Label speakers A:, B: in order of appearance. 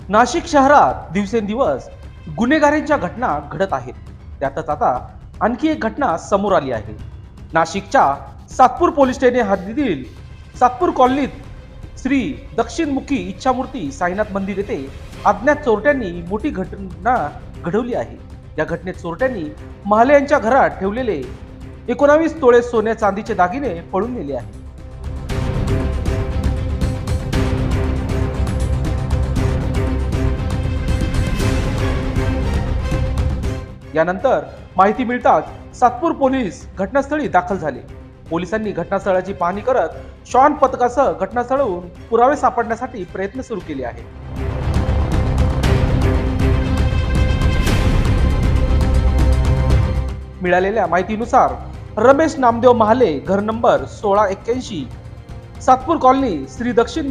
A: नाशिक शहरात दिवसेंदिवस गुन्हेगारीच्या घटना घडत आहेत. त्यातच आता आणखी एक घटना समोर आली आहे. नाशिकच्या सातपूर पोलीस ठाणे हद्दीतील सातपूर कॉलनीत श्री दक्षिणमुखी इच्छामूर्ती साईनाथ मंदिर येथे अज्ञात चोरट्यांनी मोठी घटना घडवली आहे. या घटनेत चोरट्यांनी महाले यांच्या घरात ठेवलेले 19 तोळे सोन्या चांदीचे दागिने पळून नेले आहेत. यानंतर माहिती मिळताच सातपूर पोलीस घटनास्थळी दाखल झाले. पोलिसांनी घटनास्थळाची पाहणी करत श्वान पथकासह घटनास्थळावरून पुरावे सापडण्यासाठी प्रयत्न सुरू केले आहेत. मिळालेल्या माहितीनुसार रमेश नामदेव महाले, घर नंबर 1681, सातपूर कॉलनी, श्री दक्षिण